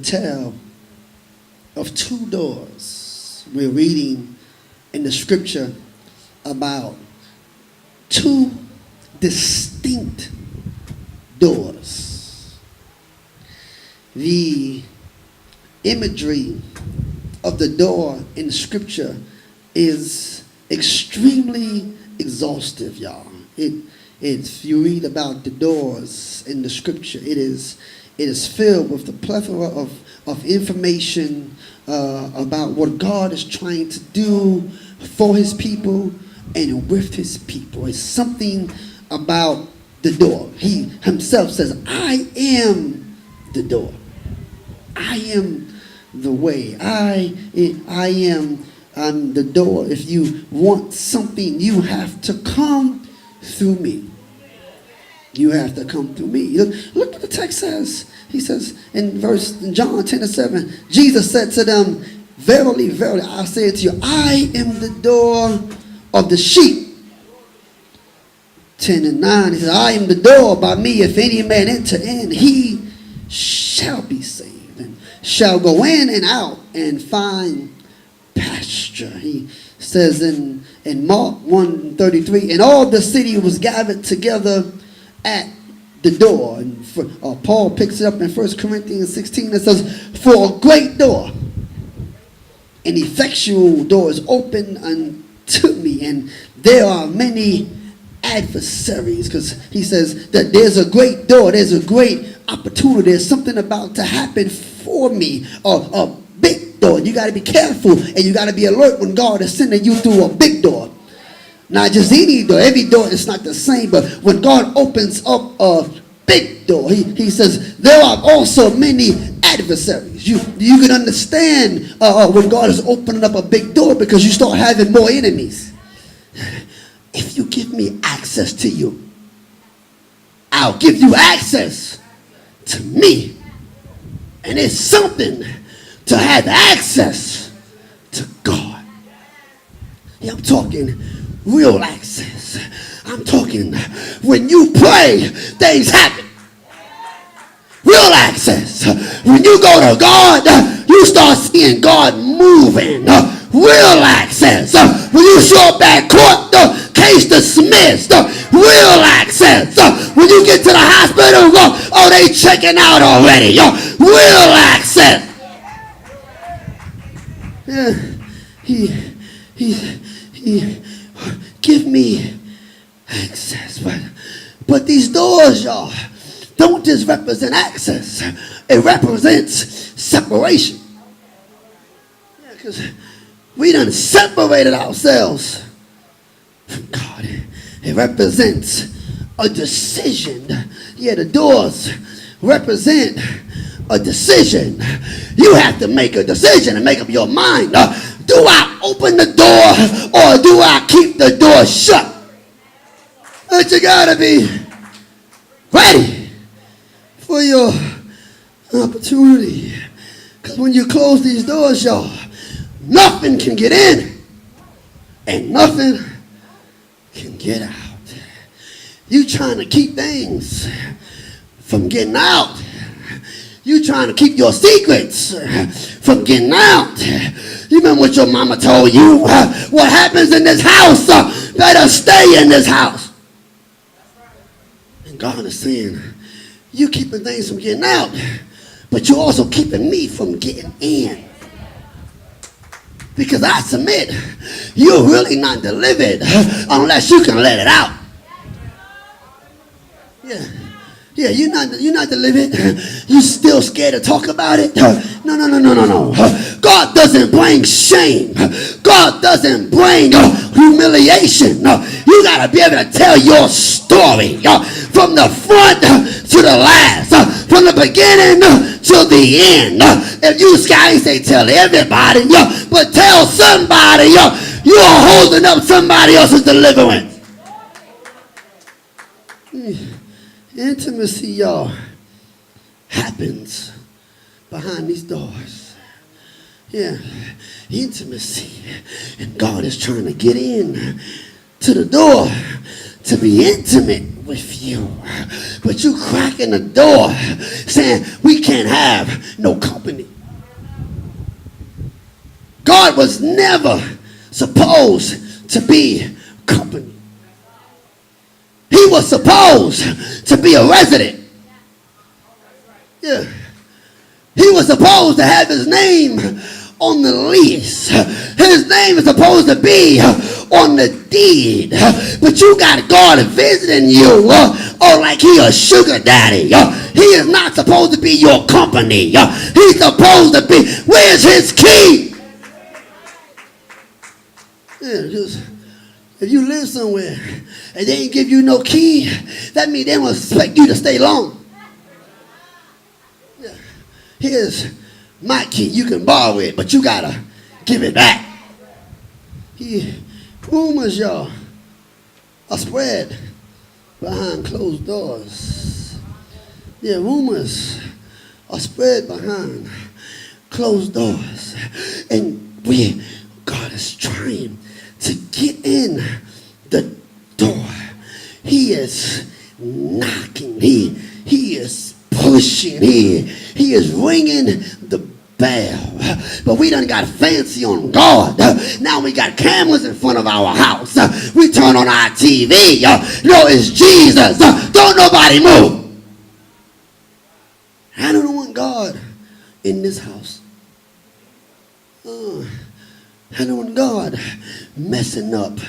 tale of two doors. We're reading in the scripture about two distinct doors. The imagery of the door in scripture is extremely exhaustive, y'all. If you read about the doors in the scripture, it is filled with the plethora of information about what God is trying to do for his people and with his people. It's something about the door. He himself says, I am the door. I am the way. I'm the door. If you want something, you have to come through me. You have to come through me. Look what the text says. He says in John 10:7, Jesus said to them, verily, verily, I say to you, I am the door of the sheep. 10:9, he says, I am the door. By me, if any man enter in, he shall be saved, and shall go in and out and find pasture. He says in Mark 1:33, and all the city was gathered together at the door. And Paul picks it up in 1 Corinthians 16. It says, for a great door, an effectual door is open unto me, and there are many adversaries. Because he says that there's a great door, there's a great opportunity, there's something about to happen for me, a big door. You got to be careful and you got to be alert when God is sending you through a big door. Not just any door. Every door is not the same, but when God opens up a big door, he says there are also many adversaries. You can understand when God is opening up a big door, because you start having more enemies. If you give me access to you, I'll give you access to me. And it's something to have access to God. Yeah, I'm talking real access. I'm talking when you pray, things happen. Real access. When you go to God, you start seeing God moving. Real access. When you show up at court, case dismissed. Real access. When you get to the hospital, oh, they checking out already. Real access. Yeah, he give me access. But these doors, y'all, don't just represent access. It represents separation. Yeah, because we done separated ourselves from God. It represents a decision. Yeah, the doors represent a decision. You have to make a decision and make up your mind. Do I open the door or do I keep the door shut? But you gotta be ready for your opportunity. Because when you close these doors, y'all, nothing can get in and nothing can get out. You trying to keep things from getting out. You trying to keep your secrets from getting out. You remember what your mama told you? What happens in this house better stay in this house. And God is saying, you keeping things from getting out, but you're also keeping me from getting in. Because I submit, you're really not delivered unless you can let it out. Yeah, you're not delivered. You still scared to talk about it? No. God doesn't bring shame. God doesn't bring humiliation. You got to be able to tell your story from the front to the last, from the beginning to the end. If you sky, say tell everybody, but tell somebody you are holding up somebody else's deliverance. Intimacy, y'all, happens behind these doors. Yeah, intimacy. And God is trying to get in to the door to be intimate with you. But you cracking the door saying we can't have no company. God was never supposed to be company. He was supposed to be a resident. Yeah. He was supposed to have his name on the lease. His name is supposed to be on the deed. But you got God visiting you like he a sugar daddy. He is not supposed to be your company. He's supposed to be, where's his key? Yeah, just, if you live somewhere and they ain't give you no key, that means they don't expect you to stay long. Yeah. Here's my key. You can borrow it, but you gotta give it back. Rumors, y'all, are spread behind closed doors. Yeah, rumors are spread behind closed doors. And God is trying to get in the door. He is knocking. He is pushing. He is ringing the bell. But we done got fancy on God. Now we got cameras in front of our house. We turn on our TV. No, it's Jesus. Don't nobody move. I don't want God in this house. I don't want God messing up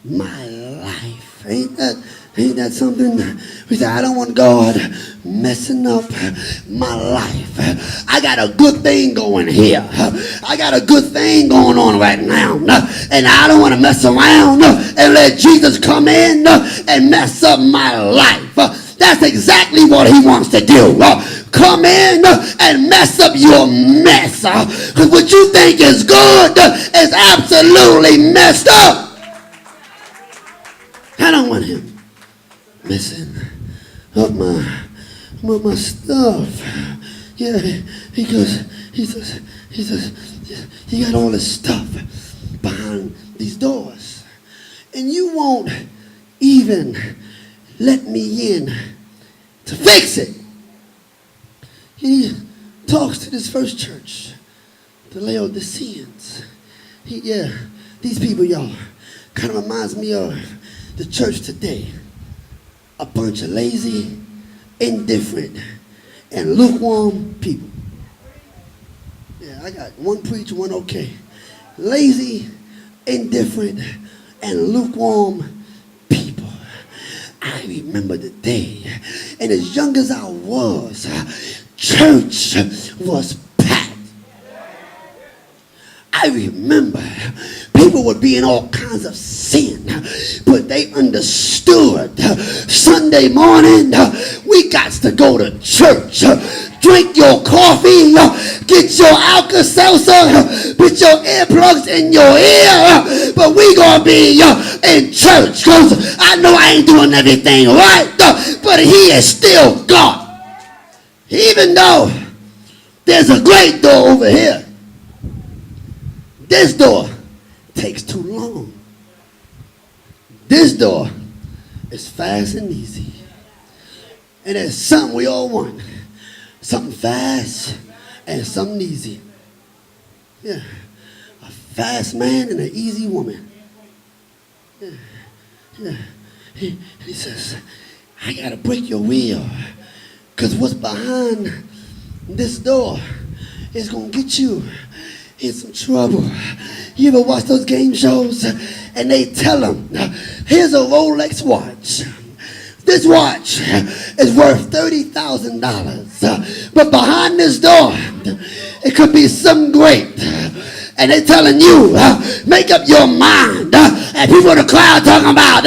my life. Ain't that something? We say, I don't want God messing up my life. I got a good thing going here. I got a good thing going on right now. And I don't want to mess around and let Jesus come in and mess up my life. That's exactly what he wants to do. Come in and mess up your mess. Because what you think is good is absolutely messed up. I don't want him messing up my stuff. Yeah, he says, you got all this stuff behind these doors. And you won't even let me in to fix it. He talks to this first church, the Laodiceans. These people, y'all, kind of reminds me of the church today. A bunch of lazy, indifferent, and lukewarm people. Yeah, I got one preacher, one okay. Lazy, indifferent, and lukewarm people. I remember the day, and as young as I was, church was packed. I remember people would be in all kinds of sin, but they understood Sunday morning we got to go to church. Drink your coffee, get your Alka-Seltzer, put your earplugs in your ear, but we gonna be in church, because I know I ain't doing everything right, but he is still God. Even though there's a great door over here, this door takes too long. This door is fast and easy. And there's something we all want. Something fast and something easy. Yeah. A fast man and an easy woman. Yeah. He says, I got to break your will. Because what's behind this door is going to get you in some trouble. You ever watch those game shows and they tell them, here's a Rolex watch. This watch is worth $30,000. But behind this door, it could be something great. And they're telling you, make up your mind. And people in the crowd talking about,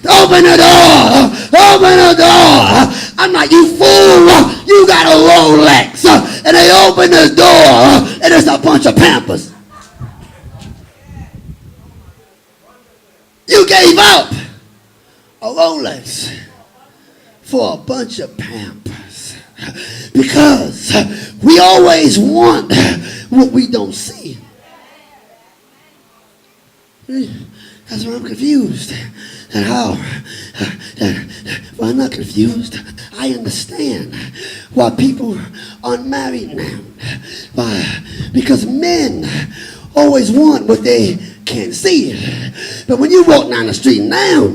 open the door, open the door. I'm like, you fool, you got a Rolex. And they open the door, and it's a bunch of Pampers. You gave up a Rolex for a bunch of Pampers. Because we always want what we don't see. That's why I'm confused. And how? Well, I'm not confused. I understand why people aren't married now. Why? Because men always want what they can't see. But when you walk down the street now,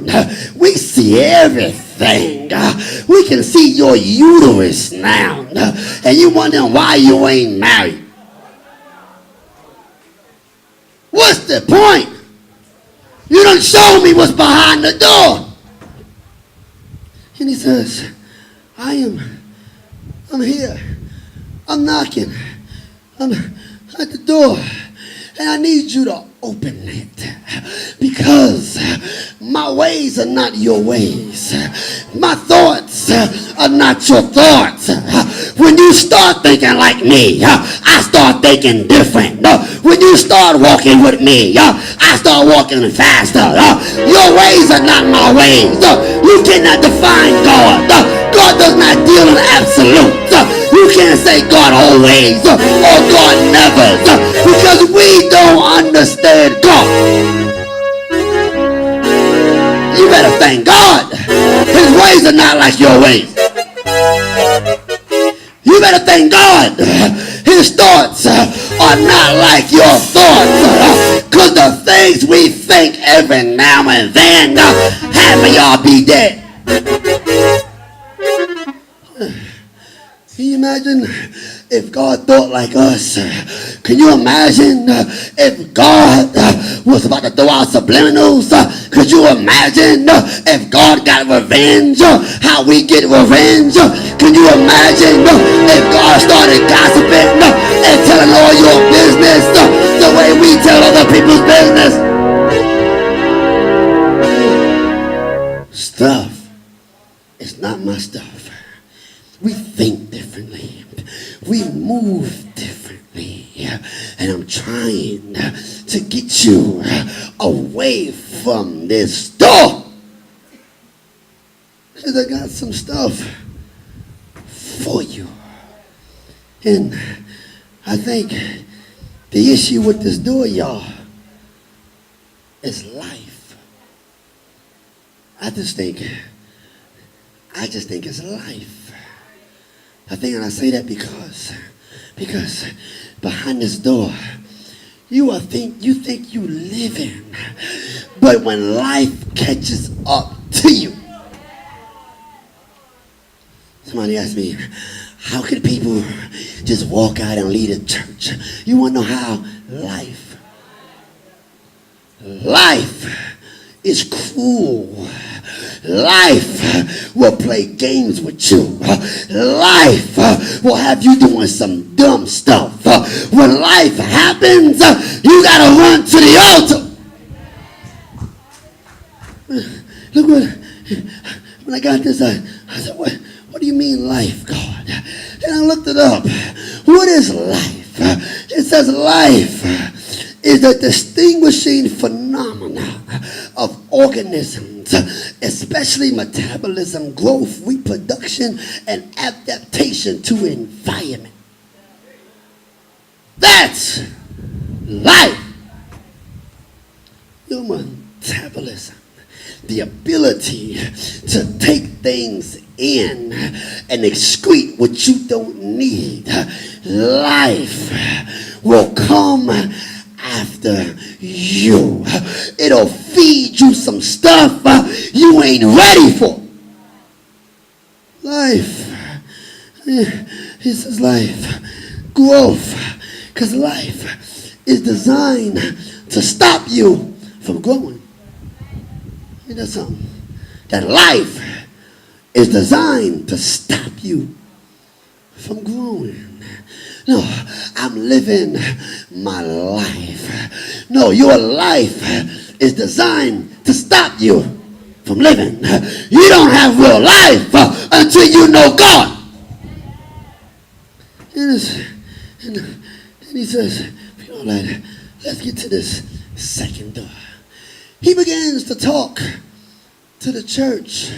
we see everything. We can see your uterus now. And you wondering why you ain't married. What's the point? You done show me what's behind the door. And he says, I'm here. I'm knocking. I'm at the door. And I need you to open it. Because my ways are not your ways. My thoughts are not your thoughts. When you start thinking like me, I start thinking different. When you start walking with me, I start walking faster. Your ways are not my ways. You cannot define God. God does not deal in absolutes. You can't say God always or God never, because we don't understand God. You better thank God. His ways are not like your ways. You better thank God. His thoughts are not like your thoughts. Because the things we think every now and then, half of y'all be dead. Can you imagine if God thought like us? Can you imagine if God was about to throw out subliminals? Could you imagine if God got revenge? How we get revenge? Can you imagine if God started gossiping and telling all your business the way we tell other people's business? Stuff is not my stuff. We think differently. We move differently. And I'm trying to get you away from this door. Because I got some stuff for you. And I think the issue with this door, y'all, is life. I just think it's life. I say that because behind this door, you think you live in, but when life catches up to you, somebody asked me, how can people just walk out and leave the church? You want to know how? Life is cruel. Life will play games with you. Life will have you doing some dumb stuff. When life happens, you gotta run to the altar. Look when I got this, I said, what do you mean life, God? And I looked it up. What is life? It says life is a distinguishing phenomena of organisms, especially metabolism, growth, reproduction, and adaptation to environment. That's life. Your metabolism, the ability to take things in and excrete what you don't need. Life will come after you. It'll feed you some stuff you ain't ready for. Life. He says life. Growth. Because life is designed to stop you from growing. Ain't that something? That life is designed to stop you from growing. No, I'm living my life. No, your life is designed to stop you from living. You don't have real life until you know God. And he says, let's get to this second door. He begins to talk to the church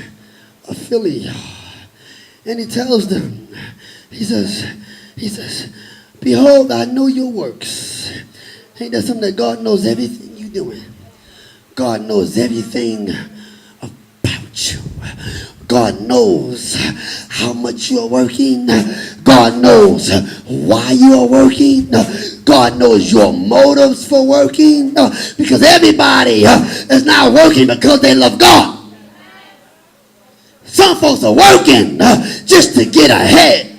of Philly. And he tells them, he says, behold, I know your works. Ain't that something that God knows everything you're doing? God knows everything about you. God knows how much you are working. God knows why you are working. God knows your motives for working. Because everybody is not working because they love God. Some folks are working just to get ahead,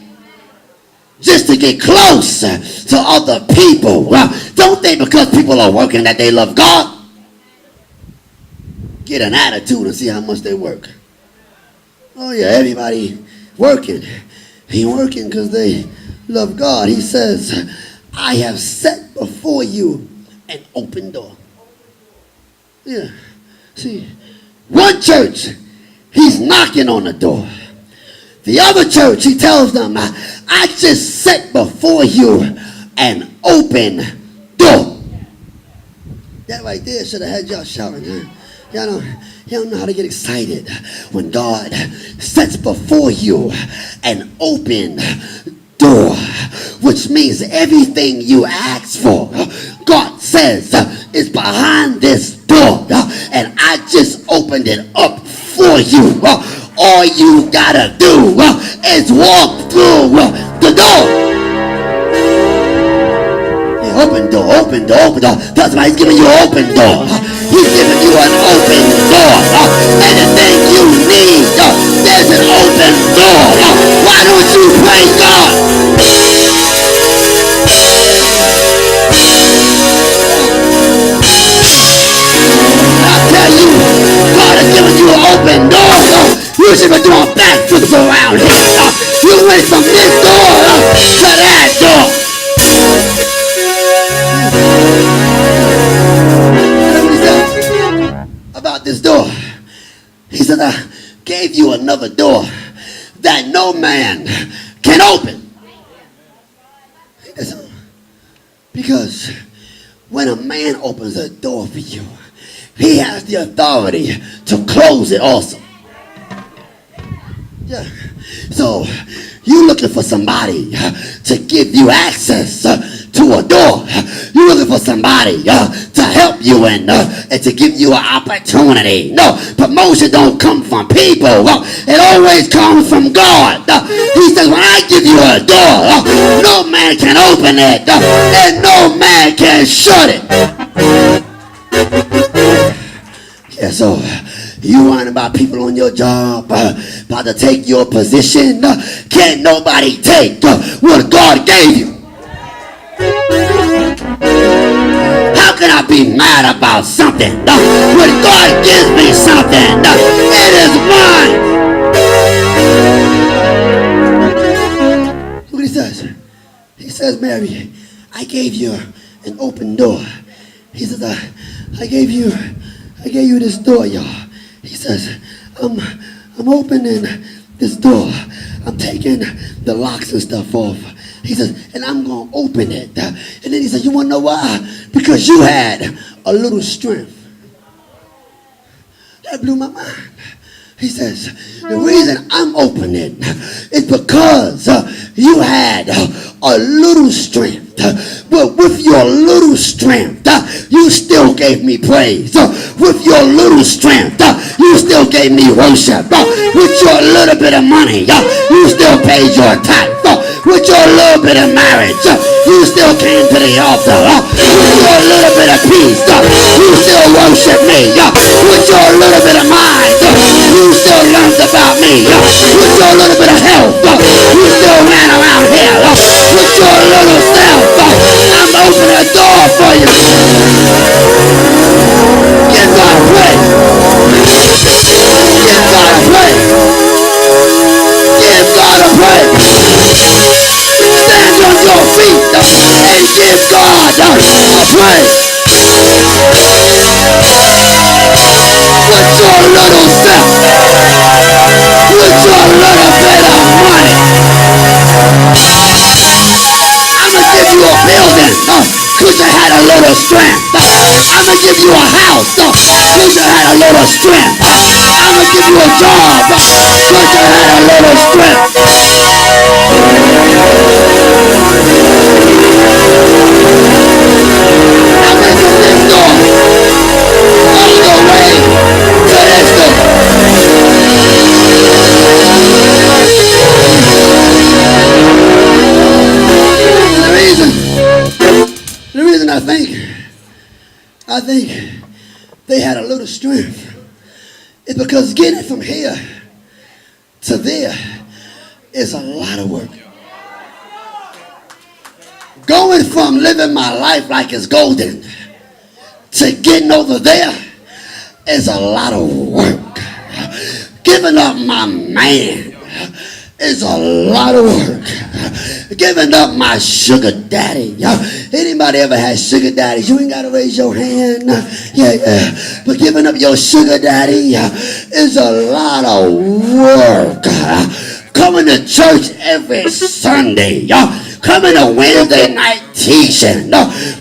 just to get close to other people. Don't think because people are working that they love God. Get an attitude and see how much they work. Oh yeah, everybody working. He working because they love God. He says, I have set before you an open door. Yeah. See, one church, he's knocking on the door. The other church, he tells them, I just set before you an open door. That right there should have had y'all shouting. Huh? Y'all don't know how to get excited when God sets before you an open door, which means everything you ask for, God says, is behind this door, and I just opened it up for you. All you gotta do is walk through the door. Open door, open door, open door. That's why he's giving you an open door. He's giving you an open door. Anything you need, there's an open door. Why don't you praise God? I tell you, God is giving you an open door. You should be doing backflips around here. You went from this door to that door. About this door, he said, I gave you another door that no man can open. Because when a man opens a door for you, he has the authority to close it also. Yeah. So you're looking for somebody to give you access to a door. You're looking for somebody to help you and to give you an opportunity. No, promotion don't come from people. It always comes from God. He says, when I give you a door, no man can open it and no man can shut it. Yeah, so you worrying about people on your job about to take your position. Can't nobody take what God gave you. How can I be mad about something when God gives me something? It is mine. Look what he says. He says, Mary, I gave you an open door. He says, I gave you this door, y'all. He says, I'm opening this door. I'm taking the locks and stuff off. He says, and I'm going to open it. And then he says, you want to know why? Because you had a little strength. That blew my mind. He says, the reason I'm opening is because you had a little strength. But with your little strength, you still gave me praise. With your little strength, you still gave me worship. With your little bit of money, you still paid your tithe. With your little bit of marriage, you still came to the altar. With your little bit of peace, you still worship me. With your little bit of mind, you still learned about me. With your little bit of health, you still ran around here. With your little self, I'm opening a door for you. Give God praise. Give God a praise. Give God a praise. Stand on your feet and give God a praise. With your little self, with your little bit of money, I'm going to give you a building because you had a little strength. I'm going to give you a house because you had a little strength. I'm going to give you a job because you had a little strength. I went from this door all the way to this door. of strength is because getting from here to there is a lot of work. Going from living my life like it's golden to getting over there is a lot of work. Giving up my man is a lot of work. Giving up my sugar daddy. Anybody ever had sugar daddies? You ain't got to raise your hand. Yeah. But giving up your sugar daddy is a lot of work. Coming to church every Sunday. Coming to Wednesday night teaching.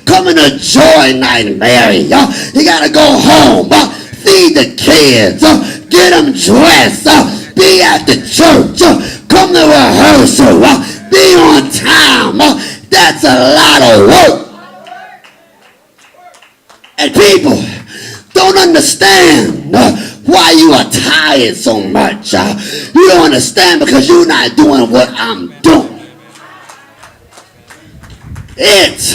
Coming to joy night, Mary. You got to go home. Feed the kids. Get them dressed. Be at the church. Come to rehearsal. Be on time. That's a lot of work. And people don't understand why you are tired so much. You don't understand because you're not doing what I'm doing. It's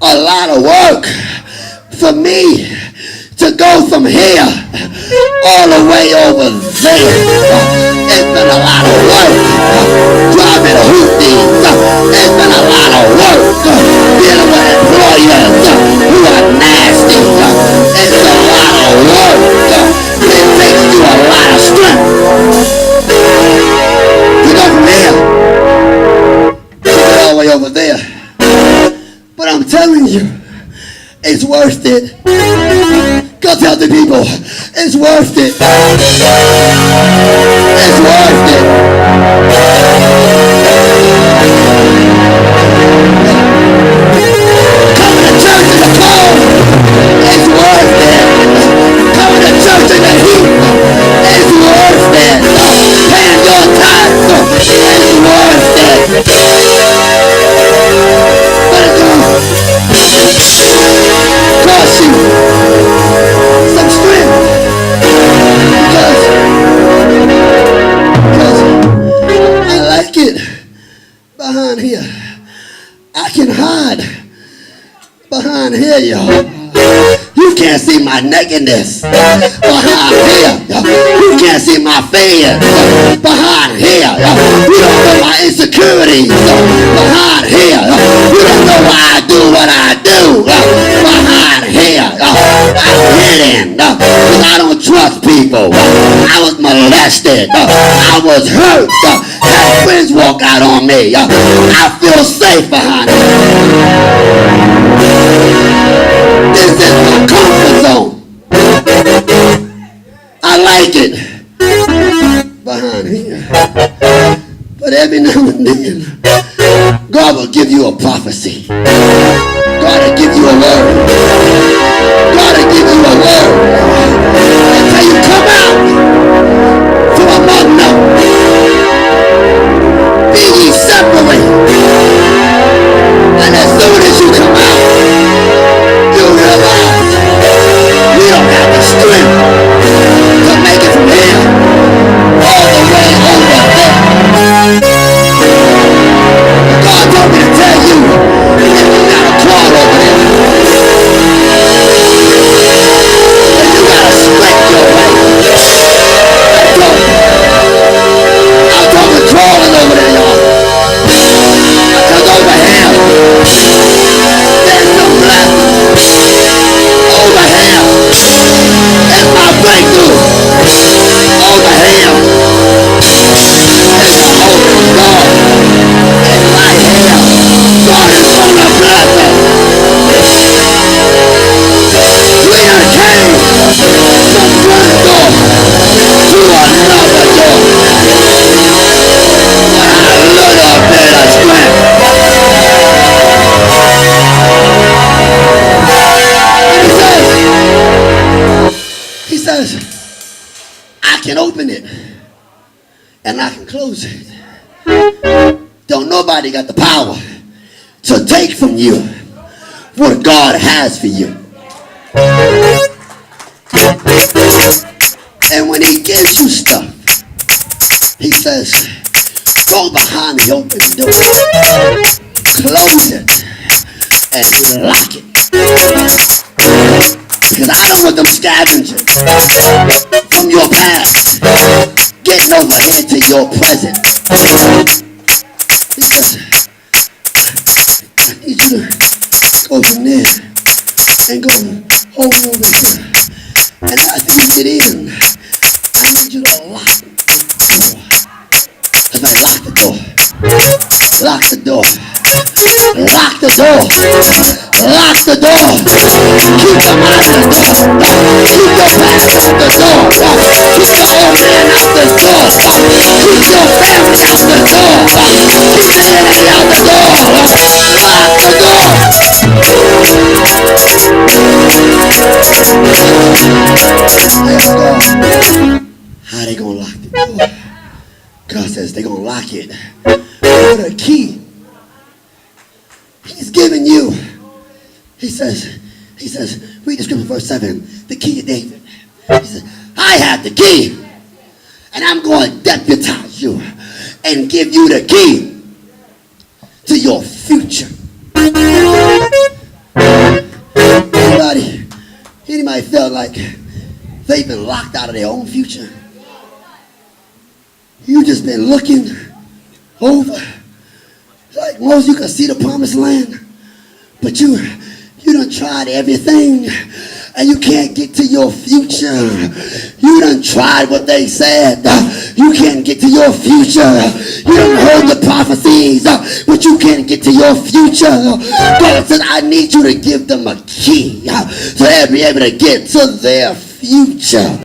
a lot of work for me to go from here all the way over there. It's been a lot of work driving hoopties. It's been a lot of work dealing with employers who are nasty. It's a lot of work. It takes you a lot of strength to go from here all the way over there. But I'm telling you, it's worth it. Go tell the people, it's worth it. It's worth it. Coming to church in the cold, it's worth it. Coming to church in the heat, it's worth it. Paying your tithes, it's worth it. But it's going to cost you some strength because I like it behind here. I can hide behind here, y'all. You can't see my nakedness behind here. You can't see my fears behind here. You don't know my insecurities behind here. You don't know why I do what I do behind here. I'm hidden because I don't trust people. I was molested. I was hurt. Had friends walk out on me. I feel safe behind here. This is my comfort zone. I like it behind here. But every now and then, God will give you a prophecy. God will give you a word. God will give you a word. And tell you, come out from among them. Be ye separate. And as soon as you come out, you realize we don't have the strength to make it from here all the way over there. God told me to tell you, if you got a claw over there, if you got to scrape your way, I'm talking crawling over there, y'all. Because over here, there's no blessing. Over here, it's my breakthrough. Over here, it's the holy God. And right here, God is gonna bless us. We are came from one door to another door. But a little bit of strength. He says, I can open it and I can close it. Don't nobody got the power to take from you what God has for you. And when he gives you stuff, he says, go behind the open door, close it, and lock it. Because I don't want them scavenging from your past, getting over here to your present. He says, I need you to go from there and go over here. And after you get in, I need you to lock the door. Everybody lock the door. Lock the door. Lock the door. Lock the door. Keep your mind out the door. Keep your past out the door. Keep your old man out the door. Keep your family out the door. Keep the enemy out the door. Lock the door. How they gonna lock the door? God says they're gonna lock it with a key. He's giving you. He says, read the scripture verse 7, the key of David. He says, I have the key, and I'm going to deputize you and give you the key to your future. Anybody felt like they've been locked out of their own future? You just been looking over. Like most you can see the promised land, but you done tried everything and you can't get to your future. You done tried what they said. You can't get to your future. You done heard the prophecies, but you can't get to your future. God says, I need you to give them a key so they'll be able to get to their future.